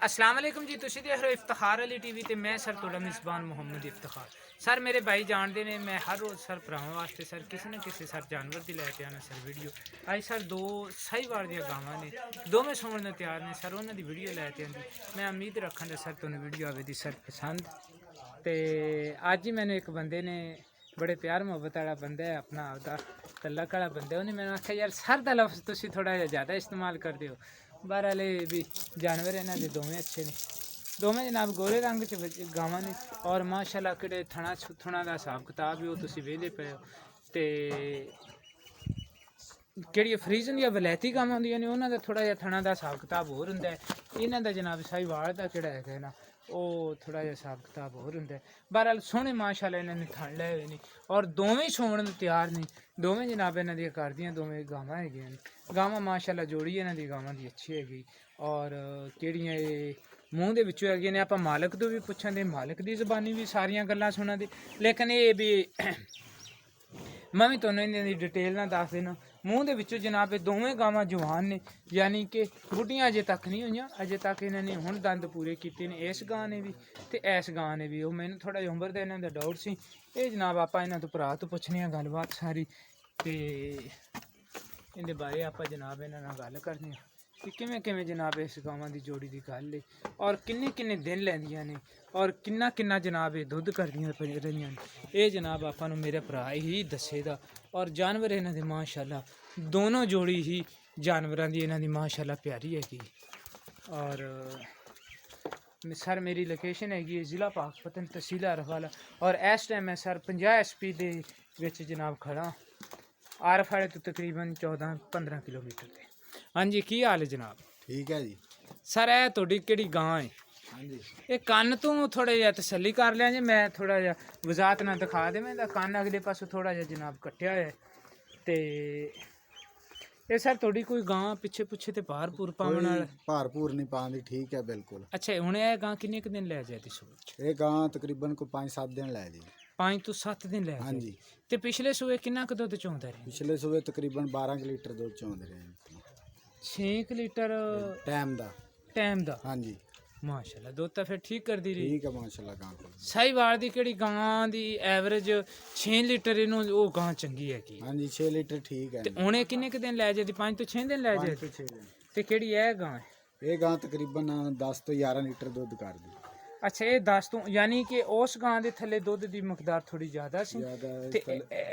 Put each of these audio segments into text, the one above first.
अस्सलाम वालेकुम जी, तुसी देख रहे हो इफ्तिखार अली टीवी ते मैं सर थोड़ा मिसबान मोहम्मद इफ्तिखार। सर मेरे भाई जानते ने मैं हर रोज़ सर भरावां वास्ते सर किसी न किसी सर जानवर दी लैके आना सर वीडियो। अज सर दो साहिवाल दियां गावां ने, दोवें सौण नूं तैयार ने सर, उन्हां दी वीडियो लैके आंदी। मैं उम्मीद रक्खां ते सर तुहानूं वीडियो आवे दी सर पसंद। ते अज ही मैंने एक बंदे ने बड़े प्यार मुहब्बत वाला बंदा है, अपना आपदा तलक वाला बंदा, उन्हें मैंने आख्या यार सर दा लफ्ज़ तुसी थोड़ा जिहा ज़्यादा इस्तेमाल करदे हो। बहरहाल भी जानवर इन्हां दे दोवें अच्छे ने, दोवें जनाब गोरे रंग च गावां ने और माशाअल्लाह किहड़े थणा थुणा दा हिसाब किताब भी ओह् तुसी वेखदे पे हो। ते किहड़ियां फ्रीजन या वलैती गावां होंदियां ने उन्हां दा थोड़ा जिहा थणा दा हिसाब किताब होर हुंदा है। इन्हां दा जनाब साहिवाल दा किहड़ा हैगा ना ओह् थोड़ा जिहा हिसाब किताब होर हुंदा है। बहरहाल सोहणे माशाअल्लाह इन्हां ने थण लए हुए ने और दोवें सौण नूं तैयार ने, दोवें जनाब इन्हां दियां घर दियां दोवें गावां हैगियां ने। गावां माशाअल्लाह जोड़ी इन्हां दी गावां दी अच्छी हैगी और किहड़ियां एह् मूँह दे विचों हैगियां ने। आपां मालक तो भी पुच्छां दे, मालक दी ज़बानी भी सारियां गल्लां सुणां दे, लेकिन एह् भी मैं भी तुहानूं इन्हां दी डिटेल ना दस देना। मूँह दे विचों जनाब एह् दोवें गावां जवान ने, यानी कि बुड्ढियां अजे तक नहीं होइयां, अजे तक इन्हां ने हुण दंद पूरे कीते ने इस गां ने भी ते इस गां ने भी। ओह् मैनूं थोड़ा जिहा उमर दा इन्हां दा डाउट सी, एह् जनाब आपां इन्हां तो भरा तो पुच्छने आं गल्लबात सारी ते इंदे बारे आपां जनाब इन्हां नाल गल्ल करने आं कि किवें किवें जनाब इस गावां दी जोड़ी दी गल्ल है और किन्ने किन्ने दिन लैंदियां ने और किन्ना किन्ना जनाब एह् दुद्ध करदियां रहियां ने। एह् जनाब आपां नूं मेरे भरा ही दस्से दा और जानवर इन्हां दे माशाअल्लाह दोनों जोड़ी ही जानवरां दी इन्हां दी माशाअल्लाह प्यारी हैगी। और सर मेरी लोकेशन हैगी ज़िला पाकपतन तहसील अरफवाला और इस टाइम मैं सर 50 SP दे विच जनाब खड़ा अरफवाले तो तकरीबन 14-15 किलोमीटर ते। हाँ जी, की हाल है जनाब? ठीक है जी। सर ए तुहाडी केड़ी गां है? हाँ जी। ये कन्न तू थोड़ा जिहा तसल्ली कर लिया जी, मैं थोड़ा जिहा वजात ना दिखा दे, मैं कन्न अगले पासों थोड़ा जिहा जनाब कट्टिया है ते ये सर थोड़ी कोई गां पिछे पिछे ते भार भूर पावन वाला? भारपूर नहीं पाती, ठीक है बिल्कुल। अच्छा हुण ये गां किन्ने क दिन लै जाती सूबे च? ये गां तकरीबन को 5-7 दिन लै जी। 5 ਤੋਂ 7 दिन लै हाँ जाती। जी। ते पिछले सूबे किन्ना क दुद्ध चोंदा रहे? पिछले सुबह तकरीबन 12 लीटर दूध चौंद रहे 6 लीटर टाइम दा। टाइम दा? हाँ जी। माशाल्लाह दुद्ध तां फिर ठीक करदी रही। ठीक है माशाल्लाह गां को। साहिवाल दी केड़ी गां दी एवरेज 6 लीटर इनू ओह गां चंगी हैगी। हाँ जी 6 लीटर ठीक है। ते हुण एह् किन्ने क दिन लै जाती? 5 ਤੋਂ 6 दिन लै 5 जाती। ਤੋਂ 6 दिन। ते केड़ी ए गां है? ये गां तकरीबन 10 ਤੋਂ 11 लीटर दूध कर दी। अच्छा ये 10 ਤੋਂ यानी कि उस गां दे थल्ले दुद्ध दी मकदार थोड़ी ज़्यादा सी ज़्यादा ते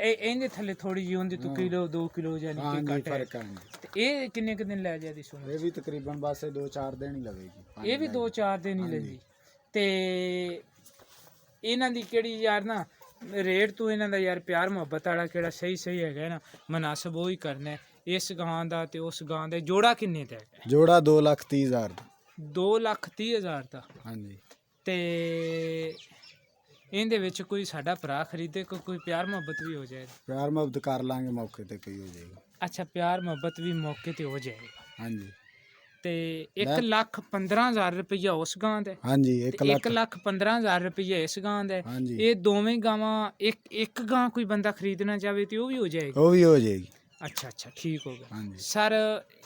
इहदे थल्ले थोड़ी जी होंदी तो किलो 2 किलो यानी हाँ कि जी घट है। फर्क है। ते एह् किन्ने क दिन लै जाती सुन? ये भी तकरीबन बस 2-4 दिन ही लगेगी। ਇਹ ਵੀ 2-4 ਦਿਨ ਹੀ ਲੈਂਦੀ ਤੇ ਇਹਨਾਂ ਦੀ ਕਿਹੜੀ ਯਾਰ ਨਾ ਰੇਟ ਤੋਂ ਇਹਨਾਂ ਦਾ ਯਾਰ ਪਿਆਰ ਮੁਹੱਬਤ ਵਾਲਾ ਕਿਹੜਾ ਸਹੀ ਸਹੀ ਹੈਗਾ ਨਾ ਮਨਾਸਬ ਉਹ ਹੀ ਕਰਨਾ ਹੈ। ਇਸ ਗਾਂ ਦਾ ਤੇ ਉਸ ਗਾਂ ਦਾ ਜੋੜਾ ਕਿੰਨੇ ਦਾ ਹੈਗਾ? जोड़ा 2,30,000 ਦਾ। 2,30,000 ਦਾ। हाँ जी। ਤੇ ਇਹਦੇ ਵਿੱਚ ਕੋਈ ਸਾਡਾ ਭਰਾ ਖਰੀਦੇ ਕੋਈ ਪਿਆਰ ਮੁਹੱਬਤ ਵੀ ਹੋ ਜਾਏ? प्यार मोहब्बत कर लांगे मौके ते कोई हो जाएगा। ਅੱਛਾ ਪਿਆਰ ਮੁਹੱਬਤ ਵੀ ਮੌਕੇ ਤੇ ਹੋ ਜਾਏਗਾ। हाँ जी। ਤੇ 1,15,000 ਰੁਪਈਆ ਉਸ ਗਾਂ ਦਾ हाँ जी 1 लाख। 1,15,000 ਰੁਪਈਆ ਇਸ ਗਾਂ ਦਾ। हाँ जी ਇਹ ਦੋਵੇਂ ਗਾਵਾਂ ਇੱਕ ਗਾਂ ਕੋਈ ਬੰਦਾ ਖਰੀਦਣਾ ਚਾਹਵੇ ਤੇ ਉਹ ਵੀ ਹੋ ਜਾਏਗੀ? वो भी हो जाएगी। ਅੱਛਾ ਅੱਛਾ ਠੀਕ ਹੋ ਗਿਆ। हाँ जी। ਸਰ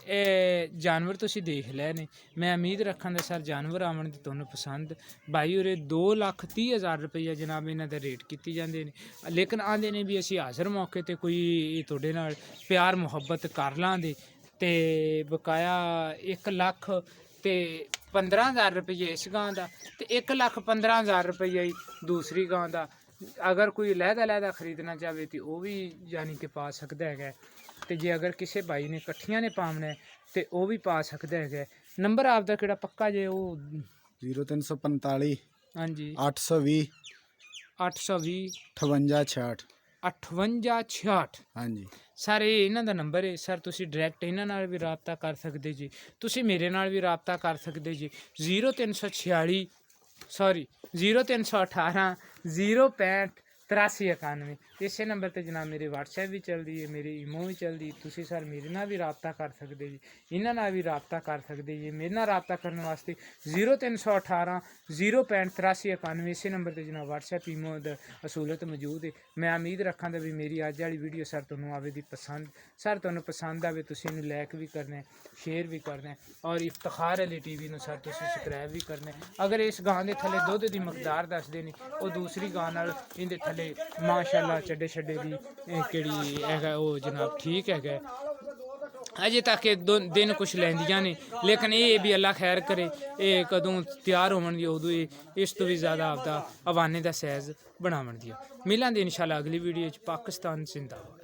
ਇਹ ਜਾਨਵਰ ਤੁਸੀਂ ਦੇਖ ਲਏ ਨੇ, ਮੈਂ ਉਮੀਦ ਰੱਖਾਂਗਾ ਸਰ ਜਾਨਵਰ ਆਵਣ ਦੀ ਤੁਹਾਨੂੰ ਪਸੰਦ। ਭਾਈ ਉਰੇ 2,30,000 ਰੁਪਈਆ ਜਨਾਬ ਇਹਨਾਂ ਦਾ ਰੇਟ ਕੀਤੀ ਜਾਂਦੇ ਨੇ, ਲੇਕਿਨ ਆਂਦੇ ਨੇ ਵੀ ਅਸੀਂ ਹਾਜ਼ਰ ਮੌਕੇ ਤੇ ਕੋਈ ਤੁਹਾਡੇ ਨਾਲ ਪਿਆਰ ਮੁਹੱਬਤ ਕਰ ਲਾਂਗੇ ਤੇ ਬਕਾਇਆ 1,15,000 ਰੁਪਈਏ ਇਸ ਗਾਂ ਦਾ ਤੇ 1,15,000 ਰੁਪਈਆ ਹੀ ਦੂਸਰੀ ਗਾਂ ਦਾ। ਅਗਰ ਕੋਈ ਲਹਿਦਾ ਖਰੀਦਣਾ ਚਾਹਵੇ ਤੇ ਉਹ ਵੀ ਯਾਨੀ ਕਿ ਪਾ ਸਕਦਾ ਹੈਗਾ ਤੇ ਜੇ ਅਗਰ ਕਿਸੇ ਭਾਈ ਨੇ ਇਕੱਠੀਆਂ ਨੇ ਪਾਉਣਾ ਤੇ ਉਹ ਵੀ ਪਾ ਸਕਦਾ ਹੈਗਾ। ਨੰਬਰ ਆਪਦਾ ਕਿਹੜਾ ਪੱਕਾ ਜੇ ਉਹ? 0345 ਹਾਂਜੀ 820 820 58 58 हाँ जी। ਸਰ ਇਹ ਇਹਨਾਂ ਦਾ ਨੰਬਰ ਹੈ ਸਰ, ਤੁਸੀਂ ਡਾਇਰੈਕਟ ਇਹਨਾਂ ਨਾਲ ਵੀ ਰਾਬਤਾ ਕਰ ਸਕਦੇ ਜੀ, ਤੁਸੀਂ ਮੇਰੇ ਨਾਲ ਵੀ ਰਾਬਤਾ ਕਰ ਸਕਦੇ ਜੀ। 0318 065 065 8391 ਇਸੇ ਨੰਬਰ ਤੇ ਜਨਾਬ ਮੇਰੇ WhatsApp ਵੀ ਚੱਲਦੀ ਹੈ, ਮੇਰੀ ਈਮੋ ਵੀ ਚੱਲਦੀ। ਤੁਸੀਂ ਸਰ ਮੇਰੇ ਨਾਲ ਵੀ ਰਾਬਤਾ ਕਰ ਸਕਦੇ ਜੀ, ਇਹਨਾਂ ਨਾਲ ਵੀ ਰਾਬਤਾ ਕਰ ਸਕਦੇ ਜੀ। ਮੇਰੇ ਨਾਲ ਰਾਬਤਾ ਕਰਨ ਵਾਸਤੇ 0318 065 8391 ਇਸੇ ਨੰਬਰ ਤੇ ਜਨਾਬ WhatsApp ਈਮੋ ਦਾ ਅਸੂਲਤ ਮੌਜੂਦ ਹੈ। ਮੈਂ ਉਮੀਦ ਰੱਖਾਂਗਾ ਵੀ ਮੇਰੀ ਅੱਜ ਵਾਲੀ ਵੀਡੀਓ ਸਰ ਤੁਹਾਨੂੰ ਆਵੇ ਦੀ ਪਸੰਦ, ਸਰ ਤੁਹਾਨੂੰ ਪਸੰਦ ਆਵੇ ਤੁਸੀਂ ਇਹਨੂੰ ਲਾਈਕ ਵੀ ਕਰਨਾ, ਸ਼ੇਅਰ ਵੀ ਕਰਨਾ ਔਰ ਇਫਤਖਾਰ ਅਲੀ TV ਨੂੰ ਸਰ ਤੁਸੀਂ ਸਬਸਕ੍ਰਾਈਬ ਵੀ ਕਰਨਾ। ਅਗਰ ਇਸ ਗਾਂ ਦੇ ਥੱਲੇ ਦੁੱਧ ਦੀ ਮਕਦਾਰ ਦੱਸਦੇ ਨੇ ਉਹ ਦੂਸਰੀ ਗਾਂ ਨਾਲ ਇਹਦੇ ਥੱਲੇ ਮਾਸ਼ਾਅੱਲਾ ਚੱਡੇ ਛੱਡੇ ਦੀ ਕਿਹੜੀ ਹੈਗਾ ਉਹ ਜਨਾਬ ਠੀਕ ਹੈਗਾ। ਅਜੇ ਤੱਕ ਇਹ ਦਿਨ ਕੁਛ ਲੈਂਦੀਆਂ ਨੇ, ਲੇਕਿਨ ਇਹ ਵੀ ਅੱਲਾ ਖੈਰ ਕਰੇ ਇਹ ਕਦੋਂ ਤਿਆਰ ਹੋਣ ਦੀ ਉਦੋਂ ਇਸ ਤੋਂ ਵੀ ਜ਼ਿਆਦਾ ਆਪਦਾ ਅਵਾਨੇ ਦਾ ਸਾਈਜ਼ ਬਣਾਉਣ ਦੀ। ਮਿਲਾਂਗੇ ਇਨਸ਼ਾਅੱਲਾ ਅਗਲੀ ਵੀਡੀਓ 'ਚ। ਪਾਕਿਸਤਾਨ ਜ਼ਿੰਦਾਬਾਦ।